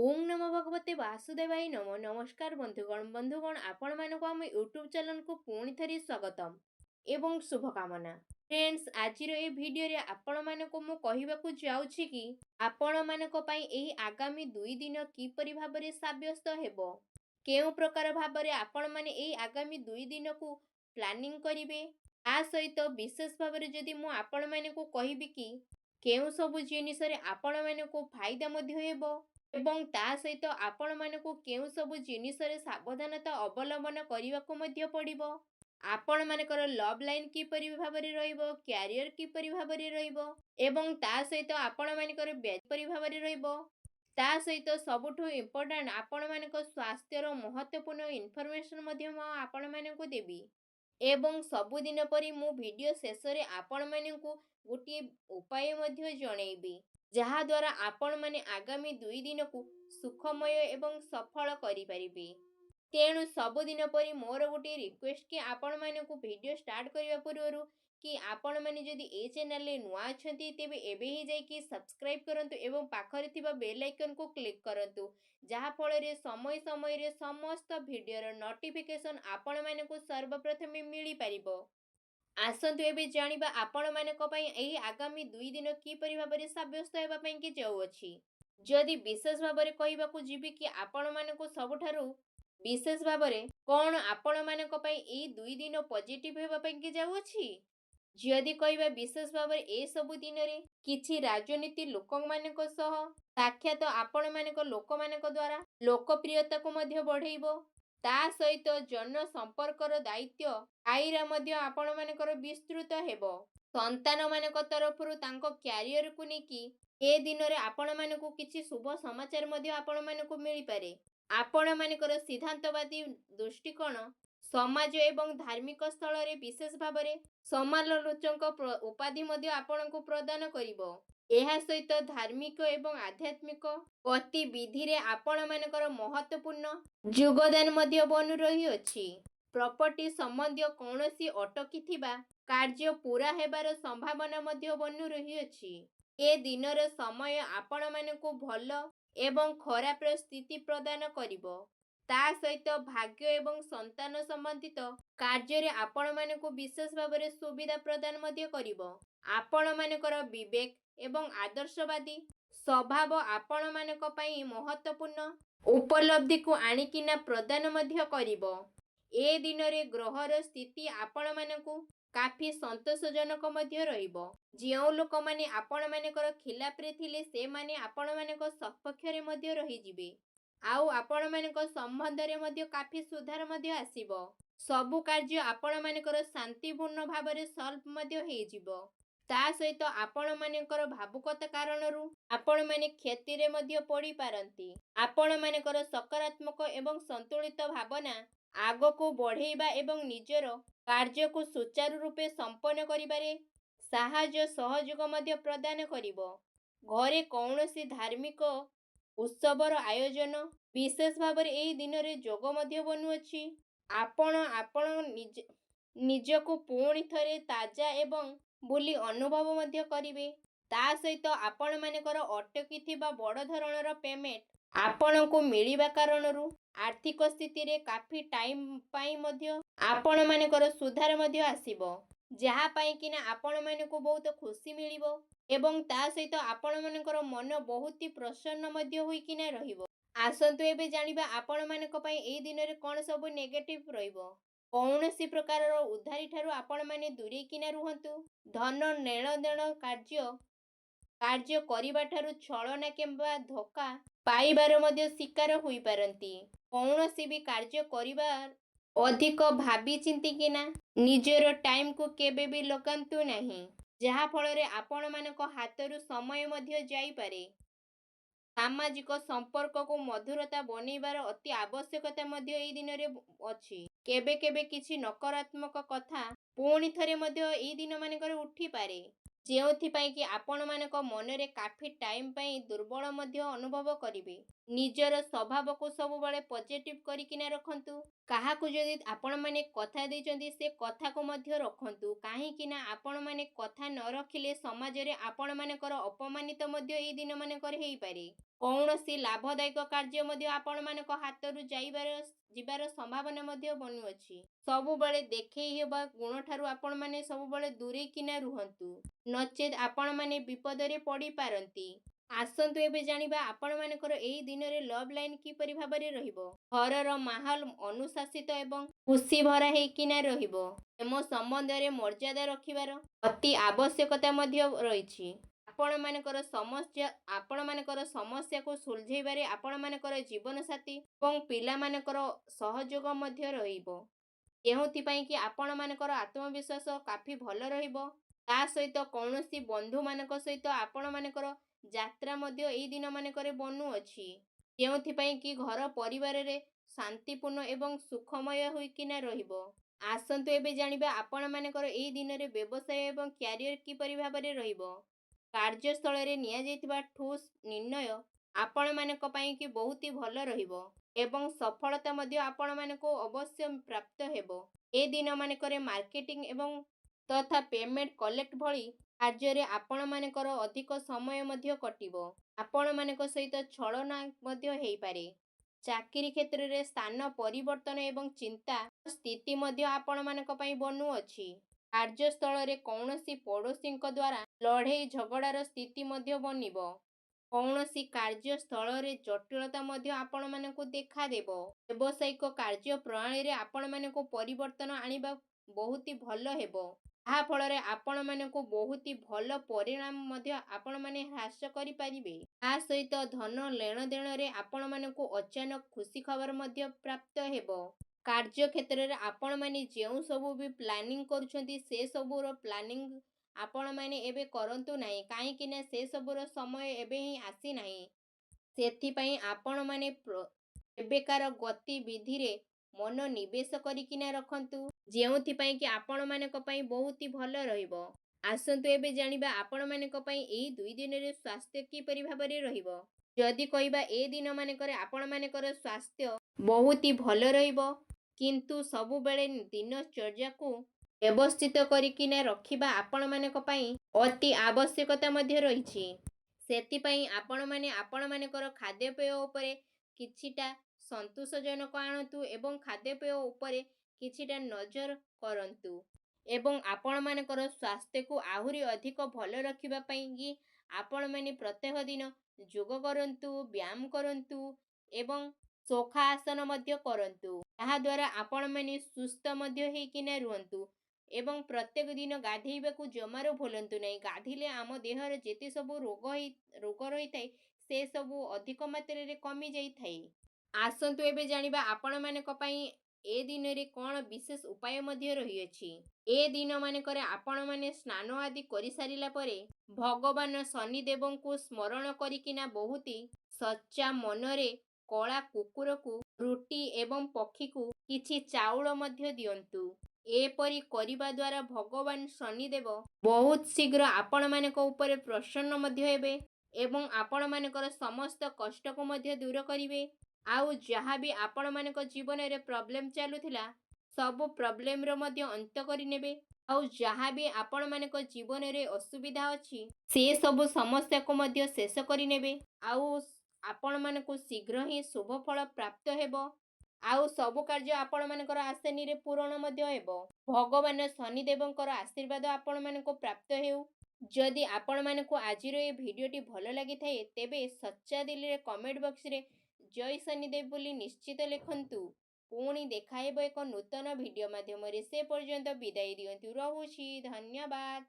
ओम नमो भगवते वासुदेवाय नमो नमस्कार बंधुगण आपण मानक आम यूट्यूब चैनल को पुणी थरी स्वागतम एवं शुभकामना। फ्रेंड्स आज ए भिडियो रे आपण मानक मु कहिबाकू जाउछि कि आपण मानक पई एही आगामी 2 दिन किपरि भाबरे साब्यस्त हेबो, केउ प्रकार भाबरे आपण माने एही आगामी 2 दिन को प्लानिंग करिवे। आ सहित विशेष भाबरे जदि मु आपण मानक कहिबि कि केउ सब जिनिस रे आपण मानक फायदा मध्ये हेबो एवं ता सहित आपण मानक केउ सब जिनिस रे सावधानता अवलंबन करने मध्य पड़िबो। आपण मानकर लव लाइन किपरि भाबरे रहइबो, कैरियर किपरि भाबरे रहइबो एवं ता सहित आपण मानकर किपरि भाबरे रहइबो। ता सहित सबुठु इम्पोर्टेंट आपण मानक स्वास्थ्यर महत्वपूर्ण इनफॉरमेशन मध्य म आपण मानक देबी एवं सबुदिन परी मु वीडियो शेष रे आपण मानक गोटे उपाय मध्य जणैबी जहा द्वारा आपण माने आगामी 2 दिन को सुखमय एवं सफल करि परिबे। तेणु सबुदिन परी मोर गोटे रिक्वेस्ट कि आपण मानक वीडियो स्टार्ट करबा पूर्व कि आपण माने जदि ए चैनल रे नुआ अछंती तेबे एबे ही जाई कि सब्सक्राइब करंतु एवं पाखरे थिबा बेल आइकन को क्लिक करंतु जहा फल रे समय समय रे समस्त वीडियो रो नोटिफिकेशन आपण मानक सर्वप्रथम मिली परिबो। आसंतु एबे जानिबा आपण मानक पई एही आगामी 2 दिन किपरि भाबरे साब्यस्त हेबा पई कि जाउ अछि। जदि विशेष भाबरे कहिबाकू जिबि कि आपण मानक सबठारु विशेष भाबरे कोन आपण मानक पई एही 2 दिन पॉजिटिव हेबा पई कि जाउ अछि। जदि कहिबा विशेष भाबरे ए सब दिन रे किछि राजनीति लोकक मानक सह साक्षात आपण मानक लोक मानक द्वारा लोकप्रियता को मध्य बढ़ेइबो। ता सहित जन संपर्कर दायित्व आईरा मध्य आपण मानकर विस्तृत हेबो। संतान मानक तरफरु तांको कैरियर को नेकी ए दिन रे आपण मानक किछि शुभ समाचार मध्य आपण मानक मिली पारे। आपण मानकर सिद्धांतवादी दृष्टिकोण समाज एवं धार्मिक स्थल रे विशेष भाबरे समालोचक उपाधि मध्य आपण को प्रदान करिवो। एहा सहित धार्मिक एवं आध्यात्मिक गतिविधि रे आपण मानकर महत्वपूर्ण योगदान मध्य बनु रही अछि। प्रॉपर्टी संबंधी कौनसी अटकी थिबा कार्य पूरा हेबार संभावना मध्य बनु रही अछि। ए दिनर समय आपण मानक भल एवं खराब स्थिति प्रदान करिवो। ता सहित भाग्य एवं संतान संबंधित कार्य रे आपण मानक विशेष भाबरे सुविधा प्रदान मध्य करिवो। आपण मानकर विवेक एवं आदर्शवादी स्वभाव आपण मानक पई महत्वपूर्ण उपलब्धि को आनिकिना प्रदान मध्य करिवो। ए दिन रे ग्रहर स्थिति आपण मानक काफी संतोषजनक मध्य रहिबो। जेउ लोक माने आपण मानकर खिलाफ रे थिले से माने आपण मानक सपक्ष रे मध्य रहि जिवे। आउ आपण मानक संबंध रे मध्य काफी सुधार मध्य आसीबो। सबु कार्य आपण मानकर शांतिपूर्ण भाबरे सॉल्व मध्य हेइ जिवो। ता सहित आपण मानकर भावुकता कारणरू आपण माने क्षति रे मध्य पड़ी पारंती। आपण मानकर सकारात्मक एवं संतुलित भावना आगो को बढ़ेइबा एवं निजर कार्य को सुचारू रूपे संपन्न करिबारे साहाय्य सहयोग मध्य प्रदान करिवो। घरे कौनसी धार्मिक उत्सवर आयोजन विशेष भाबरे एही दिन रे जोग मध्य बनु अछि। आपण निज को पुणी थरे ताजा एवं बुली अनुभव मध्य करिवे। ता सहित आपण मानकर अटकी थिबा बड़ धरणर पेमेंट आपण को मिलिबा कारणरू आर्थिक स्थिति रे काफी टाइम पाई मध्य आपण मानकर सुधार मध्य आसीबो। जहा पाई किना आपण मानक बहुत खुशी मिलिबो एवं ता सहित आपण मानकर मन बहुत ही प्रसन्न मध्य होई किना रहिबो। आसंतु एबे जानिबा आपण मानक पई एही दिन रे कोन सब नेगेटिव रहिबो। कौनसी प्रकार उधारी ठारू आपण माने दूरे किना रुहंतु। धन नेण देण कार्य करिबा ठारू छलना किंबा धोखा पाइबार मध्य शिकार होई पारंती। कौनसी भी कार्य करिबार अधिक भाबी चिंती किना निजर टाइम को केबे भी लगांतु नहीं, जहा फल रे आपण मानक हातरू समय मध्य जाई पारे। सामाजिक संपर्क को मधुरता बनेबार अति आवश्यकता मध्य एही दिन रे अछि। केबे केबे किछि नकारात्मक कथा पुणी थरे मध्य एही दिन मानकर उठी पारे, जेउथि पई कि आपण मानक मन रे काफी टाइम पई दुर्बल मध्य अनुभव करिवे। निजर स्वभाव को सब बळे पॉजिटिव करी किना रखंतु। काहा को जदि आपण माने कथा दैचंती से कथा को मध्य रखंतु। काहे किना आपण माने कथा न रखिले समाज रे आपण मानकर अपमानित मध्य एही दिन मानकर हेई पारे। କୌଣସି ଲାଭଦାୟକ କାର୍ଯ୍ୟ ମଧ୍ୟ ଆପଣମାନଙ୍କ ହାତରୁ ଯିବାର ସମ୍ଭାବନା ମଧ୍ୟ ବନୁଅଛି। ସବୁବେଳେ ଦେଖେଇ ହେବା ଗୁଣଠାରୁ ଆପଣମାନେ ସବୁବେଳେ ଦୂରେଇକିନା ରୁହନ୍ତୁ, ନଚେତ୍ ଆପଣମାନେ ବିପଦରେ ପଡ଼ିପାରନ୍ତି। ଆସନ୍ତୁ ଏବେ ଜାଣିବା ଆପଣମାନଙ୍କର ଏହି ଦିନରେ ଲଭ୍ ଲାଇନ୍ କିପରି ଭାବରେ ରହିବ। ଘରର ମାହୋଲ ଅନୁଶାସିତ ଏବଂ ଖୁସି ଭରା ହେଇକିନା ରହିବ। ପ୍ରେମ ସମ୍ବନ୍ଧରେ ମର୍ଯ୍ୟାଦା ରଖିବାର ଅତି ଆବଶ୍ୟକତା ମଧ୍ୟ ରହିଛି। ଆପଣମାନଙ୍କର ସମସ୍ୟାକୁ ସୁଲଝେଇବାରେ ଆପଣମାନଙ୍କର ଜୀବନସାଥୀ ଏବଂ ପିଲାମାନଙ୍କର ସହଯୋଗ ମଧ୍ୟ ରହିବ, ଯେଉଁଥିପାଇଁ କି ଆପଣମାନଙ୍କର ଆତ୍ମବିଶ୍ୱାସ କାଫି ଭଲ ରହିବ। ତା ସହିତ କୌଣସି ବନ୍ଧୁମାନଙ୍କ ସହିତ ଆପଣମାନଙ୍କର ଯାତ୍ରା ମଧ୍ୟ ଏହି ଦିନମାନଙ୍କରେ ବନୁଅଛି, ଯେଉଁଥିପାଇଁ କି ଘର ପରିବାରରେ ଶାନ୍ତିପୂର୍ଣ୍ଣ ଏବଂ ସୁଖମୟ ହୋଇକିନା ରହିବ। ଆସନ୍ତୁ ଏବେ ଜାଣିବା ଆପଣମାନଙ୍କର ଏହି ଦିନରେ ବ୍ୟବସାୟ ଏବଂ କ୍ୟାରିୟର କିପରି ଭାବରେ ରହିବ। କାର୍ଯ୍ୟସ୍ଥଳରେ ନିଆଯାଇଥିବା ଠୋସ୍ ନିର୍ଣ୍ଣୟ ଆପଣମାନଙ୍କ ପାଇଁ କି ବହୁତ ଭଲ ରହିବ ଏବଂ ସଫଳତା ମଧ୍ୟ ଆପଣମାନଙ୍କୁ ଅବଶ୍ୟ ପ୍ରାପ୍ତ ହେବ। ଏ ଦିନମାନଙ୍କରେ ମାର୍କେଟିଂ ଏବଂ ତଥା ପେମେଣ୍ଟ କଲେକ୍ଟ ଭଳି କାର୍ଯ୍ୟରେ ଆପଣମାନଙ୍କର ଅଧିକ ସମୟ ମଧ୍ୟ କଟିବ। ଆପଣମାନଙ୍କ ସହିତ ଛଳନା ମଧ୍ୟ ହେଇପାରେ। ଚାକିରି କ୍ଷେତ୍ରରେ ସ୍ଥାନ ପରିବର୍ତ୍ତନ ଏବଂ ଚିନ୍ତା ସ୍ଥିତି ମଧ୍ୟ ଆପଣମାନଙ୍କ ପାଇଁ ବନୁଅଛି। କାର୍ଯ୍ୟସ୍ଥଳରେ କୌଣସି ପଡ଼ୋଶୀଙ୍କ ଦ୍ୱାରା ଲଢ଼େଇ ଝଗଡ଼ାର ସ୍ଥିତି ମଧ୍ୟ ବନିବ। କୌଣସି କାର୍ଯ୍ୟସ୍ଥଳରେ ଜଟିଳତା ମଧ୍ୟ ଆପଣମାନଙ୍କୁ ଦେଖାଦେବ। ବ୍ୟବସାୟିକ କାର୍ଯ୍ୟ ପ୍ରଣାଳୀରେ ଆପଣମାନଙ୍କୁ ପରିବର୍ତ୍ତନ ଆଣିବା ବହୁତ ଭଲ ହେବ। ଯାହା ଫଳରେ ଆପଣମାନଙ୍କୁ ବହୁତ ଭଲ ପରିଣାମ ମଧ୍ୟ ଆପଣମାନେ ହ୍ରାସ କରିପାରିବେ। ତା ସହିତ ଧନ ଲେଣଦେଣରେ ଆପଣମାନଙ୍କୁ ଅଚାନକ ଖୁସି ଖବର ମଧ୍ୟ ପ୍ରାପ୍ତ ହେବ। କାର୍ଯ୍ୟକ୍ଷେତ୍ରରେ ଆପଣମାନେ ଯେଉଁ ସବୁ ବି ପ୍ଲାନିଂ କରୁଛନ୍ତି ସେ ସବୁର ପ୍ଲାନିଂ ଆପଣମାନେ ଏବେ କରନ୍ତୁ ନାହିଁ, କାହିଁକି ନା ସେ ସବୁର ସମୟ ଏବେ ହିଁ ଆସିନାହିଁ। ସେଥିପାଇଁ ଆପଣମାନେ ଏବେକାର ଗତିବିଧିରେ ମନୋନିବେଶ କରିକିନା ରଖନ୍ତୁ, ଯେଉଁଥିପାଇଁ କି ଆପଣମାନଙ୍କ ପାଇଁ ବହୁତ ଭଲ ରହିବ। ଆସନ୍ତୁ ଏବେ ଜାଣିବା ଆପଣମାନଙ୍କ ପାଇଁ ଏହି 2 ଦିନରେ ସ୍ୱାସ୍ଥ୍ୟ କିପରି ଭାବରେ ରହିବ। ଯଦି କହିବା ଏ ଦିନମାନଙ୍କରେ ଆପଣମାନଙ୍କର ସ୍ୱାସ୍ଥ୍ୟ ବହୁତ ଭଲ ରହିବ, କିନ୍ତୁ ସବୁବେଳେ ଦିନଚର୍ଯ୍ୟାକୁ ବ୍ୟବସ୍ଥିତ କରିକିନା ରଖିବା ଆପଣମାନଙ୍କ ପାଇଁ ଅତି ଆବଶ୍ୟକତା ମଧ୍ୟ ରହିଛି। ସେଥିପାଇଁ ଆପଣମାନେ ଆପଣମାନଙ୍କର ଖାଦ୍ୟପେୟ ଉପରେ କିଛିଟା ସନ୍ତୋଷଜନକ ଆଣନ୍ତୁ ଏବଂ ଖାଦ୍ୟପେୟ ଉପରେ କିଛିଟା ନଜର କରନ୍ତୁ ଏବଂ ଆପଣମାନଙ୍କର ସ୍ୱାସ୍ଥ୍ୟକୁ ଆହୁରି ଅଧିକ ଭଲ ରଖିବା ପାଇଁକି ଆପଣମାନେ ପ୍ରତ୍ୟେକ ଦିନ ଯୋଗ କରନ୍ତୁ, ବ୍ୟାୟାମ କରନ୍ତୁ ଏବଂ ଶୋଖାସନ ମଧ୍ୟ କରନ୍ତୁ। ଯାହାଦ୍ୱାରା ଆପଣମାନେ ସୁସ୍ଥ ମଧ୍ୟ ହେଇକିନା ରୁହନ୍ତୁ ଏବଂ ପ୍ରତ୍ୟେକ ଦିନ ଗାଧେଇବାକୁ ଜମାରୁ ଭୁଲନ୍ତୁ ନାହିଁ। ଗାଧେଇଲେ ଆମ ଦେହରେ ଯେତେ ସବୁ ରୋଗ ରହିଥାଏ ସେ ସବୁ ଅଧିକ ମାତ୍ରାରେ କମି ଯାଇଥାଏ। ଆସନ୍ତୁ ଏବେ ଜାଣିବା ଆପଣମାନଙ୍କ ପାଇଁ ଏ ଦିନରେ କ'ଣ ବିଶେଷ ଉପାୟ ମଧ୍ୟ ରହିଅଛି। ଏ ଦିନମାନଙ୍କରେ ଆପଣମାନେ ସ୍ନାନ ଆଦି କରିସାରିଲା ପରେ ଭଗବାନ ଶନିଦେବଙ୍କୁ ସ୍ମରଣ କରିକିନା ବହୁତ ସଚ୍ଚା ମନରେ କଳା କୁକୁରକୁ ରୁଟି ଏବଂ ପକ୍ଷୀକୁ କିଛି ଚାଉଳ ମଧ୍ୟ ଦିଅନ୍ତୁ। ଏପରି କରିବା ଦ୍ୱାରା ଭଗବାନ ଶନିଦେବ ବହୁତ ଶୀଘ୍ର ଆପଣମାନଙ୍କ ଉପରେ ପ୍ରସନ୍ନ ମଧ୍ୟ ହେବେ ଏବଂ ଆପଣମାନଙ୍କର ସମସ୍ତ କଷ୍ଟକୁ ମଧ୍ୟ ଦୂର କରିବେ। ଆଉ ଯାହା ବି ଆପଣମାନଙ୍କ ଜୀବନରେ ପ୍ରୋବ୍ଲେମ ଚାଲୁଥିଲା ସବୁ ପ୍ରୋବ୍ଲେମର ମଧ୍ୟ ଅନ୍ତ କରିନେବେ। ଆଉ ଯାହା ବି ଆପଣମାନଙ୍କ ଜୀବନରେ ଅସୁବିଧା ଅଛି ସେ ସବୁ ସମସ୍ୟାକୁ ମଧ୍ୟ ଶେଷ କରିନେବେ। ଆଉ ଆପଣମାନଙ୍କୁ ଶୀଘ୍ର ହିଁ ଶୁଭ ଫଳ ପ୍ରାପ୍ତ ହେବ। ଆଉ ସବୁ କାର୍ଯ୍ୟ ଆପଣମାନଙ୍କର ଆଶାନୀରେ ପୂରଣ ମଧ୍ୟ ହେବ। ଭଗବାନ ଶନିଦେବଙ୍କର ଆଶୀର୍ବାଦ ଆପଣମାନଙ୍କୁ ପ୍ରାପ୍ତ ହେଉ। ଯଦି ଆପଣମାନଙ୍କୁ ଆଜିର ଏ ଭିଡ଼ିଓଟି ଭଲ ଲାଗିଥାଏ ତେବେ ସଚ୍ଚା ଦିଲରେ କମେଣ୍ଟ ବକ୍ସରେ ଜୟ ଶନିଦେବ ବୋଲି ନିଶ୍ଚିତ ଲେଖନ୍ତୁ। ପୁଣି ଦେଖା ହେବ ଏକ ନୂତନ ଭିଡ଼ିଓ ମାଧ୍ୟମରେ। ସେ ପର୍ଯ୍ୟନ୍ତ ବିଦାୟ ଦିଅନ୍ତୁ। ରହୁଛି। ଧନ୍ୟବାଦ।